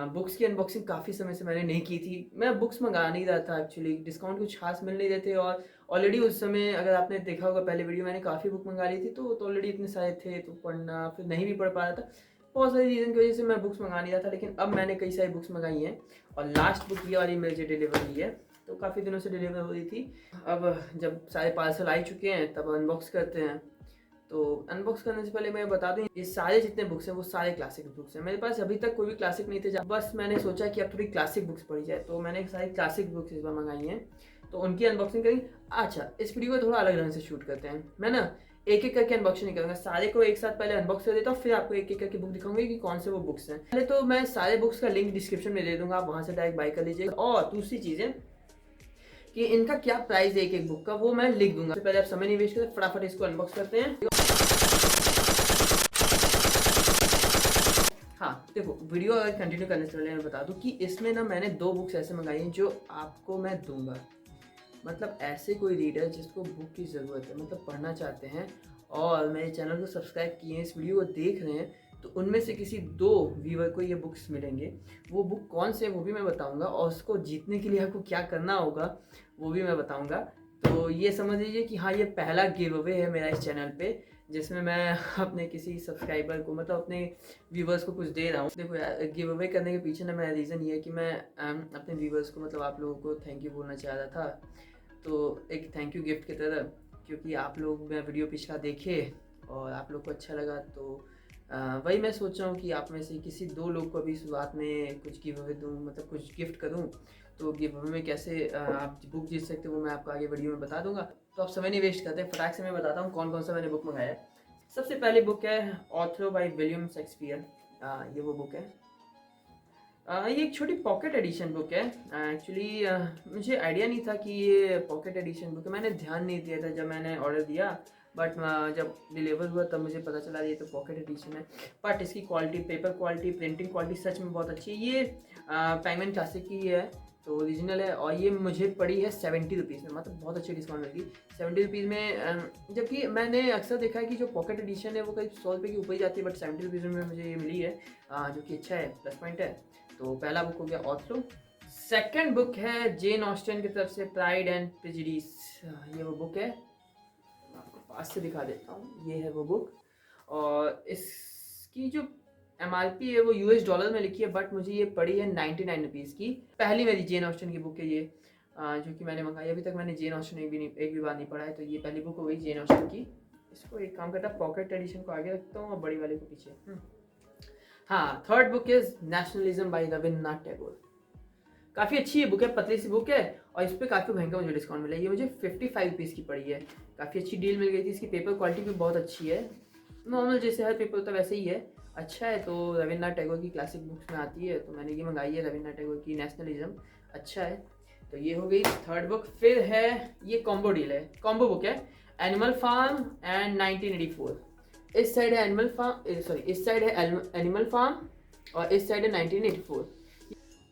Books की unboxing काफ़ी समय से मैंने नहीं की थी। मैं बुक्स मँगा नहीं रहा था एक्चुअली, डिस्काउंट कुछ ख़ास मिल नहीं रहे थे और ऑलरेडी उस समय अगर आपने देखा होगा पहले वीडियो, मैंने काफ़ी बुक मँगा ली थी, तो ऑलरेडी इतने सारे थे तो पढ़ना फिर नहीं भी पढ़ पा रहा था। बहुत सारी रीज़न की वज़ह से मैं बुक्स मँगा नहीं रहा था, लेकिन अब मैंने कई सारी बुक्स मँगाई हैं और लास्ट बुक ये वाली मुझे डिलीवर हुई है, तो काफ़ी दिनों से डिलीवर हो रही थी। अब जब सारे पार्सल आ ही चुके हैं तब अनबॉक्स करते हैं। तो अनबॉक्स करने से पहले मैं बता दूं, ये सारे जितने बुक्स हैं वो सारे क्लासिक बुक्स हैं। मेरे पास अभी तक कोई भी क्लासिक नहीं थे, बस मैंने सोचा कि अब थोड़ी क्लासिक बुक्स पढ़ी जाए, तो मैंने सारी क्लासिक बुक्स इस बार मंगाई हैं, तो उनकी अनबॉक्सिंग करेंगे। अच्छा, इस वीडियो को थोड़ा अलग ढंग से शूट करते हैं। मैं ना एक एक करके अनबॉक्सिंग नहीं करूँगा, सारे को एक साथ पहले अनबॉक्स कर देता हूँ, फिर आपको एक एक करके बुक दिखाऊंगा कि कौन से वो बुक्स हैं। पहले तो मैं सारे बुक्स का लिंक डिस्क्रिप्शन में दे दूंगा, आप वहाँ से डायरेक्ट बाय कर लीजिएगा। और दूसरी चीज़ें कि इनका क्या प्राइस है एक एक बुक का, वो मैं लिख दूंगा। पहले आप समय नहीं वेस्ट करते, फटाफट इसको अनबॉक्स करते हैं। हाँ, देखो वीडियो अगर कंटिन्यू करने से पहले मैं बता दूं कि इसमें ना मैंने 2 बुक्स ऐसे मंगाई हैं जो आपको मैं दूंगा। मतलब ऐसे कोई रीडर जिसको बुक की ज़रूरत है, मतलब पढ़ना चाहते हैं और मेरे चैनल को सब्सक्राइब किए हैं, इस वीडियो को देख रहे हैं, तो उनमें से किसी 2 व्यूअर को ये बुक्स मिलेंगे। वो बुक कौन से हैं वो भी मैं बताऊँगा और उसको जीतने के लिए आपको क्या करना होगा वो भी मैं बताऊँगा। तो ये समझ लीजिए कि हाँ, ये पहला गिव अवे है मेरा इस चैनल पे, जिसमें मैं अपने किसी सब्सक्राइबर को, मतलब अपने व्यूवर्स को कुछ दे रहा हूँ। देखो यार, गिव अवे करने के पीछे ना मेरा रीज़न ये है कि मैं अपने व्यूवर्स को, मतलब आप लोगों को थैंक यू बोलना चाह रहा था, तो एक थैंक यू गिफ्ट की तरह, क्योंकि आप लोग मेरा वीडियो पिछला देखे और आप लोग को अच्छा लगा, तो वही मैं सोच रहा हूँ कि आप में से किसी 2 लोग को अभी शुरुआत में कुछ गिव अवे दूँ, मतलब कुछ गिफ्ट करूँ। तो गिव अवे में कैसे आप बुक जीत सकते हो वो मैं आपको आगे वीडियो में बता दूंगा। तो आप समय नहीं वेस्ट करते, फटाक से मैं बताता हूँ कौन कौन सा मैंने बुक मंगाया है। सबसे पहली बुक है ऑथर बाय विलियम शेक्सपियर। ये वो बुक है। ये एक छोटी पॉकेट एडिशन बुक है। एक्चुअली मुझे आइडिया नहीं था कि ये पॉकेट एडिशन बुक है, मैंने ध्यान नहीं दिया था जब मैंने ऑर्डर दिया, बट जब डिलीवर हुआ तब मुझे पता चला ये तो पॉकेट एडिशन है। बट इसकी quality, paper quality, printing quality सच में बहुत अच्छी है। ये पेंगुइन क्लासिक की है, तो ओरिजिनल है और ये मुझे पड़ी है 70 रुपीज़ में, मतलब बहुत अच्छी डिस्काउंट मिल गई 70 रुपीज़ में। जबकि मैंने अक्सर देखा है कि जो पॉकेट एडिशन है वो करीब 100 रुपये की ऊपर ही जाती है, बट 70 रुपीज़ में मुझे ये मिली है, जो कि अच्छा है, प्लस पॉइंट है। तो पहला बुक हो गया ऑथलो। सेकंड बुक है जेन ऑस्टन की तरफ से प्राइड एंड प्रेजुडिस। ये वो बुक है, मैं आपको पास से दिखा देता हूँ, ये है वो बुक। और इसकी जो MRP है वो US डॉलर में लिखी है, बट मुझे ये पड़ी है 99 रुपीज़ की। पहली मेरी जेन ऑस्टन की बुक है ये, जो कि मैंने मंगाई। अभी तक मैंने जेन ऑस्टन एक भी बार नहीं पढ़ा है, तो ये पहली बुक हो गई जेन ऑस्टन की। इसको एक काम करता, पॉकेट एडिशन को आगे रखता हूँ और बड़ी वाले को पीछे। हाँ, third book is nationalism by Rabindranath Tagore. काफ़ी अच्छी ये बुक है, पतली सी बुक है और इस पर काफ़ी महंगा मुझे डिस्काउंट मिला है। ये मुझे 55 रुपीज़ की पड़ी है, काफ़ी अच्छी डील मिल गई थी। इसकी पेपर क्वालिटी भी बहुत अच्छी है, नॉर्मल जैसे हर पेपर होता है वैसे ही है, अच्छा है। तो रविन्द्रनाथ टैगोर की क्लासिक बुक्स में आती है, तो मैंने ये मंगाई है, रविन्द्रनाथ टैगोर की नेशनलिज्म, अच्छा है। तो ये हो गई थर्ड बुक। फिर है ये कॉम्बो डील है, कॉम्बो बुक है, एनिमल फार्म एंड 1984। इस साइड है एनिमल फार्म, सॉरी इस साइड है एनिमल फार्म और इस साइड है 1984।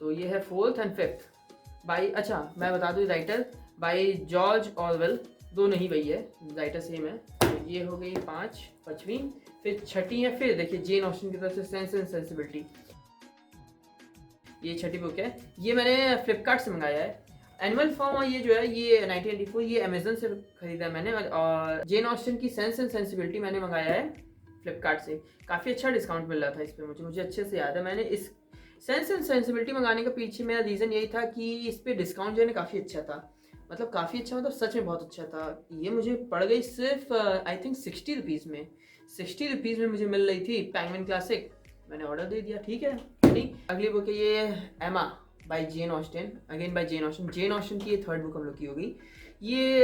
तो ये है फोर्थ एंड फिफ्थ बाई, अच्छा मैं बता दूँ राइटर बाई जॉर्ज ऑरवेल, दोनों ही वही है, राइटर सेम है। तो ये हो गई 5वीं। फिर छठी है, फिर देखिए जेन ऑस्टन की तरफ से सेंस एंड सेंसिबिलिटी, ये छठी बुक है। ये मैंने फ्लिपकार्ट से मंगाया है। एनिमल फॉर्म और ये जो है ये 1984 ये अमेजन से खरीदा है मैंने। और जेन ऑस्टन की सेंस एंड सेंसिबिलिटी मैंने मंगाया है फ्लिपकार्ट से। काफ़ी अच्छा डिस्काउंट मिल रहा था इस पर, मुझे अच्छे से याद है। मैंने इस सेंस एंड सेंसिबिलिटी मंगाने के पीछे मेरा रीज़न यही था कि इस पर डिस्काउंट जो है काफ़ी अच्छा था, मतलब काफ़ी अच्छा, मतलब सच में बहुत अच्छा था। ये मुझे पड़ गई सिर्फ आई थिंक 60 रुपीज़ में। 60 रुपीज़ में मुझे मिल रही थी पेंगुइन क्लासिक। मैंने ऑर्डर दे दिया, ठीक है। नहीं, अगली बुक है ये Emma by Jane Austen, again by Jane Austen. Jane Austen की ये थर्ड बुक हम लोग की हो गई। ये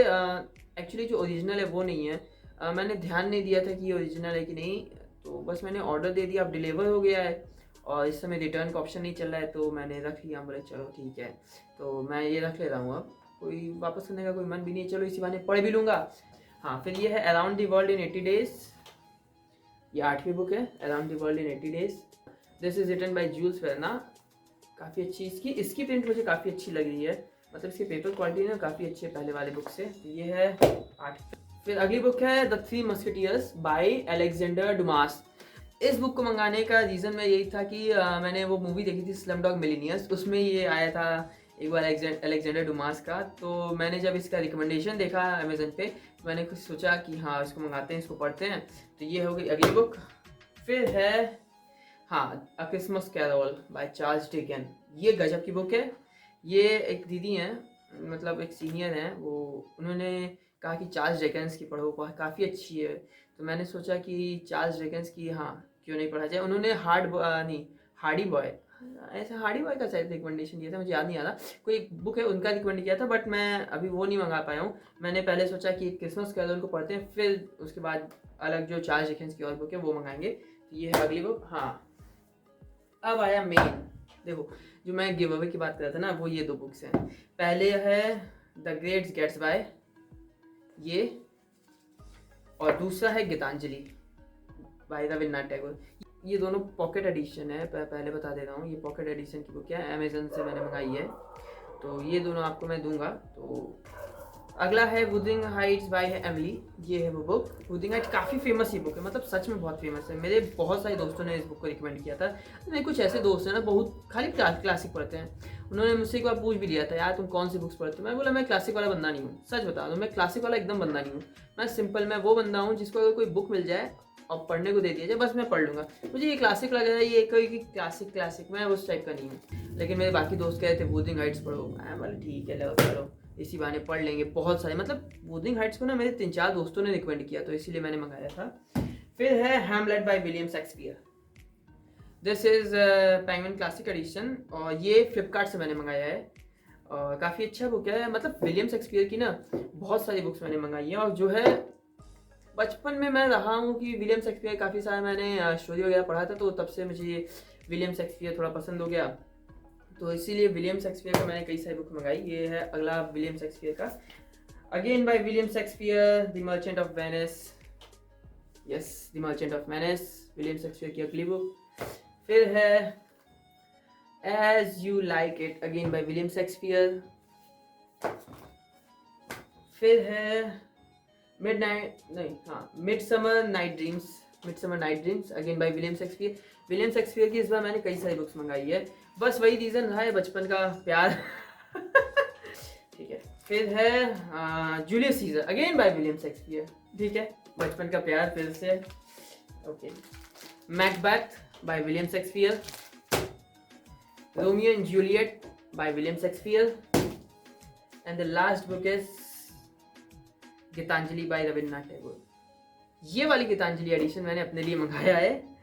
एक्चुअली जो ओरिजिनल है वो नहीं है, मैंने ध्यान नहीं दिया था कि ये ओरिजिनल है कि नहीं, तो बस मैंने ऑर्डर दे दिया, अब डिलीवर हो गया है और इस समय रिटर्न का ऑप्शन नहीं चल रहा है, तो मैंने रख लिया। बोले चलो ठीक है, तो मैं ये रख ले रहा हूँ, अब कोई वापस करने का कोई मन भी नहीं है, चलो इसी बहाने पढ़ भी लूँगा। हाँ, फिर ये है around the world in 80 days, ये 8वीं बुक है, around the world in 80 days. This is written by Jules Verne. काफ़ी अच्छी इसकी प्रिंट मुझे काफ़ी अच्छी लग रही है, मतलब इसकी पेपर क्वालिटी ना काफ़ी अच्छी है पहले वाले बुक से। तो ये है 8। फिर अगली बुक है the three musketeers by Alexander Dumas. इस बुक को मंगाने का रीज़न मैं यही था कि मैंने वो मूवी देखी थी स्लम डॉग मिलियनियर्स, उसमें ये आया था एक बार अलेक्जेंडर डुमास का। तो मैंने जब इसका रिकमेंडेशन देखा अमेजन पे, तो मैंने कुछ सोचा कि हाँ इसको मंगाते हैं, इसको पढ़ते हैं। तो ये हो गई अगली बुक। फिर है हाँ a Christmas Carol by Charles Dickens. ये गजब की बुक है। ये एक दीदी हैं, मतलब एक सीनियर हैं, वो उन्होंने कहा कि चार्ल्स डिकेंस की पढ़ो, काफ़ी अच्छी है। तो मैंने सोचा कि चार्ल्स डिकेंस की हाँ क्यों नहीं पढ़ा जाए। उन्होंने नहीं हार्डी बॉय, ऐसा हार्डी बॉय का शायद रिकमेंडेशन दिया था, मुझे याद नहीं आ रहा। कोई एक बुक है उनका रिकमेंड किया था, बट मैं अभी वो नहीं मंगा पाया हूँ। मैंने पहले सोचा कि क्रिसमस कैरोल को पढ़ते हैं, फिर उसके बाद अलग जो चार्ल्स डिकेंस की और बुक है वो मंगाएंगे। तो ये है अगली बुक। हाँ अब आया मेन। देखो जो मैं गिव अवे की बात कर रहा था ना, वो ये दो बुक्स हैं। पहले है द ग्रेट गैट्सबाय ये, और दूसरा है गीतांजलि बाय रविन्द्रनाथ टैगोर। ये दोनों पॉकेट एडिशन है, पहले बता दे रहा हूँ, ये पॉकेट एडिशन की बुक है, अमेजन से मैंने मंगाई है। तो ये दोनों आपको मैं दूंगा। तो अगला है वुदरिंग हाइट्स बाय एमिली। ये है वो बुक। वुदरिंग हाइट्स काफ़ी फेमस ये बुक है, मतलब सच में बहुत फेमस है। मेरे बहुत सारे दोस्तों ने इस बुक को रिकमेंड किया था। मेरे कुछ ऐसे दोस्त हैं ना, बहुत खाली क्लासिक पढ़ते हैं। उन्होंने मुझसे एक बार पूछ भी लिया था, यार तुम कौन सी बुक्स पढ़ते हो। मैं बोला मैं क्लासिक वाला बंदा नहीं हूँ, सच बता दूँ मैं क्लासिक वाला एकदम बंदा नहीं हूँ। मैं सिंपल, मैं वो बंदा हूँ जिसको अगर कोई बुक मिल जाए और पढ़ने को दे दिया जाए, बस मैं पढ़ लूँगा। मुझे ये क्लासिक लग रहा है, ये कोई कि क्लासिक मैं उस टाइप का नहीं हूँ। लेकिन मेरे बाकी दोस्त कह रहे थे वुदरिंग हाइट्स पढ़ो, मैं बोला ठीक है लो चलो इसी बहाने पढ़ लेंगे। बहुत सारे, मतलब वुदरिंग हाइट्स को ना मेरे 3-4 दोस्तों ने रिकमेंड किया, तो इसीलिए मैंने मंगाया था। फिर है Hamlet bye William Shakespeare. This is penguin classic edition, और ये फ्लिपकार्ट से मैंने मंगाया है। और काफ़ी अच्छा बुक है। मतलब विलियम शेक्सपियर की ना बहुत सारी बुक्स मैंने मंगाई है, और जो है बचपन में मैं रहा हूँ कि विलियम शेक्सपियर काफ़ी सारा मैंने स्टोरी वगैरह पढ़ा था, तो तब से मुझे विलियम शेक्सपियर थोड़ा पसंद हो गया। तो इसीलिए विलियम शेक्सपियर का मैंने कई सारी बुक मंगाई। ये है अगला विलियम शेक्सपियर का, again by William Shakespeare, the merchant of Venice. Yes, the merchant of Venice, William Shakespeare की अगली बुक। फिर है as you like it, again by William Shakespeare. फिर है midsummer night dreams, again by William Shakespeare. William Shakespeare की इस बार मैंने कई सारी बुक्स मंगाई है, बस वही रीज़न रहा है, बचपन का प्यार। ठीक है। फिर है Julius Caesar, again by William Shakespeare. ठीक है, बचपन का प्यार फिर से। Okay. Macbeth by William Shakespeare, Romeo and Juliet by William Shakespeare, and the last book is Gitanjali by Rabindranath Tagore. ये वाली गीतांजलि एडिशन मैंने अपने लिए मंगाया है।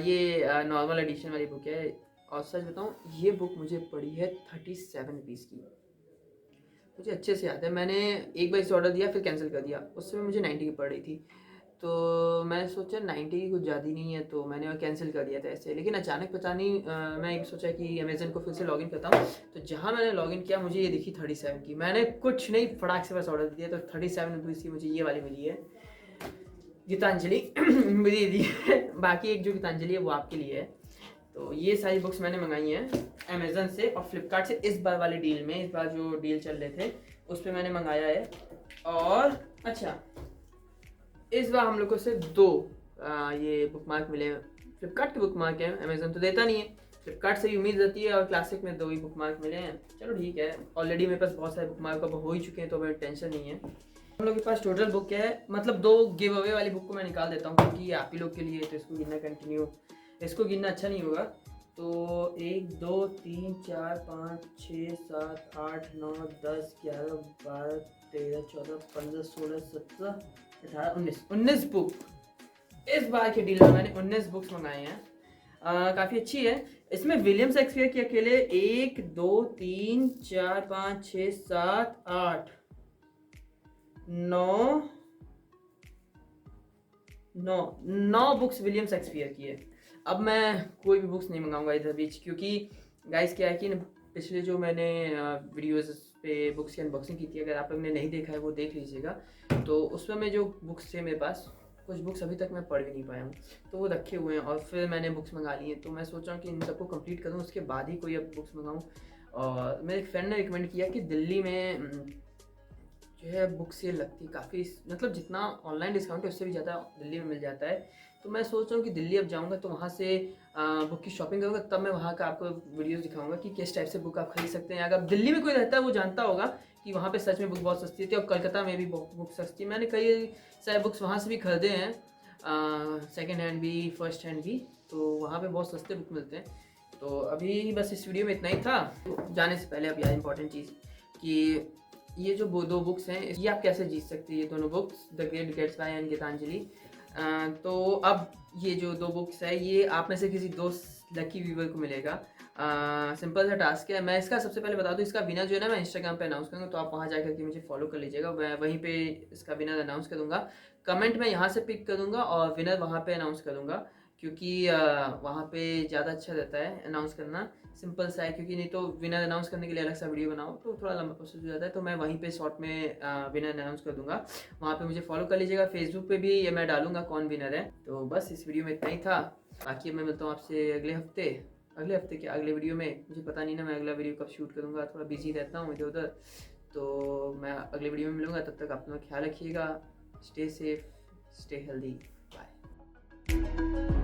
ये नॉर्मल एडिशन वाली बुक है, और सच बताऊँ ये बुक मुझे पड़ी है 37 रुपीज़ की। मुझे अच्छे से याद है, मैंने एक बार इसे ऑर्डर दिया फिर कैंसिल कर दिया। उस समय मुझे 90 की पड़ रही थी, तो मैं सोचा 90 की कुछ ज़्यादा नहीं है, तो मैंने कैंसिल कर दिया था ऐसे। लेकिन अचानक पता नहीं मैं एक सोचा कि अमेज़न को फिर से लॉगिन करता हूँ, तो जहाँ मैंने लॉगिन किया मुझे ये दिखी 37 की। मैंने कुछ नहीं फटाक से बस ऑर्डर दिया, तो 37 रुपीज़ की मुझे ये वाली मिली है गीतांजलि। मेरी दी है। बाकी एक जो गीतांजलि है वो आपके लिए है। तो ये सारी बुक्स मैंने मंगाई हैं अमेज़न से और फ्लिपकार्ट से। इस बार वाले डील में, इस बार जो डील चल रहे थे उस पर मैंने मंगाया है। और अच्छा, इस बार हम लोग को सिर्फ 2 ये बुक मार्क मिले हैं। फ्लिपकार्ट के बुक मार्क है, अमेज़न तो देता नहीं है, फ्लिपकार्ट से ही उम्मीद रहती है। और क्लासिक में 2 ही बुक मार्क मिले हैं। चलो ठीक है, ऑलरेडी मेरे पास बहुत सारे बुक मार्क अब हो ही चुके हैं, तो मेरे टेंशन नहीं है। हम लोग के पास टोटल बुक है, मतलब 2 गिव अवे वाली बुक को मैं निकाल देता हूँ, क्योंकि ये आप ही लोग के लिए, तो इसको गिनना कंटिन्यू, इसको गिनना अच्छा नहीं होगा। तो 1 2 3 4 5 6 7 8 9 10 11 12 13 14 15 16 17 18 19 बुक। इस बार के डील में मैंने 19 बुक्स मंगाए हैं। काफ़ी अच्छी है। इसमें विलियम शेक्सपियर के अकेले 1 2 3 4 5 6 7 8 9 बुक्स विलियम शेक्सपियर की है। अब मैं कोई भी बुक्स नहीं मंगाऊंगा इधर बीच, क्योंकि गाइस क्या है कि पिछले जो मैंने वीडियोस पे बुक्स की अनबॉक्सिंग की थी, अगर आप लोग ने नहीं देखा है वो देख लीजिएगा। तो उसमें मैं जो बुक्स थे मेरे पास, कुछ बुक्स अभी तक मैं पढ़ भी नहीं पाया हूँ, तो वो रखे हुए हैं। और फिर मैंने बुक्स मंगा ली हैं, तो मैं सोच रहा हूँ कि इन सबको कंप्लीट करूँ, उसके बाद ही कोई अब बुक्स मंगाऊँ। और मेरे एक फ्रेंड ने रिकमेंड किया कि दिल्ली में जो है बुक सेल लगती है काफ़ी, मतलब जितना ऑनलाइन डिस्काउंट है उससे भी ज़्यादा दिल्ली में मिल जाता है। तो मैं सोच रहा हूँ कि दिल्ली अब जाऊँगा तो वहाँ से बुक की शॉपिंग करूँगा, तब मैं वहाँ का आपको वीडियोस दिखाऊंगा कि किस टाइप से बुक आप खरीद सकते हैं। अगर दिल्ली में कोई रहता है वो जानता होगा कि वहाँ पे सच में बुक बहुत सस्ती होती है, और कलकत्ता में भी बुक सस्ती है। मैंने कई सारे बुक्स वहाँ से भी खरीदे हैं, सेकेंड हैंड भी फर्स्ट हैंड भी, तो वहाँ पे बहुत सस्ते बुक मिलते हैं। तो अभी बस इस वीडियो में इतना ही था। जाने से पहले अब यार इंपॉर्टेंट चीज़ कि ये जो दो बुक्स हैं ये आप कैसे जीत सकते हैं, ये दोनों books, the great Gatsby and Gitanjali. तो अब ये जो दो बुक्स है ये आप में से किसी दोस्त लकी व्यूवर को मिलेगा। सिंपल सा टास्क है। मैं इसका सबसे पहले बता दूं, इसका विनर जो है ना मैं इंस्टाग्राम पे अनाउंस करूँगा, तो आप वहाँ जाकर के मुझे फॉलो कर लीजिएगा। मैं वहीं पे इसका विनर अनाउंस कर दूँगा, कमेंट मैं यहाँ से पिक कर दूँगा और विनर वहाँ पे अनाउंस कर दूँगा, क्योंकि वहाँ पे ज़्यादा अच्छा रहता है अनाउंस करना। सिंपल सा है, क्योंकि नहीं तो विनर अनाउंस करने के लिए अलग सा वीडियो बनाओ तो थोड़ा लंबा प्रोसेस हो जाता है। तो मैं वहीं पे शॉर्ट में विनर अनाउंस कर दूंगा, वहाँ पे मुझे फॉलो कर लीजिएगा। फेसबुक पे भी ये मैं डालूंगा कौन विनर है। तो बस इस वीडियो में इतना ही था। बाकी मैं मिलता हूँ आपसे अगले हफ्ते क्या अगले वीडियो में, मुझे पता नहीं ना मैं अगला वीडियो कब शूट करूँगा, थोड़ा बिजी रहता हूँ इधर उधर। तो मैं अगले वीडियो में मिलूँगा, तब तक अपना ख्याल रखिएगा। Stay safe, stay healthy, bye.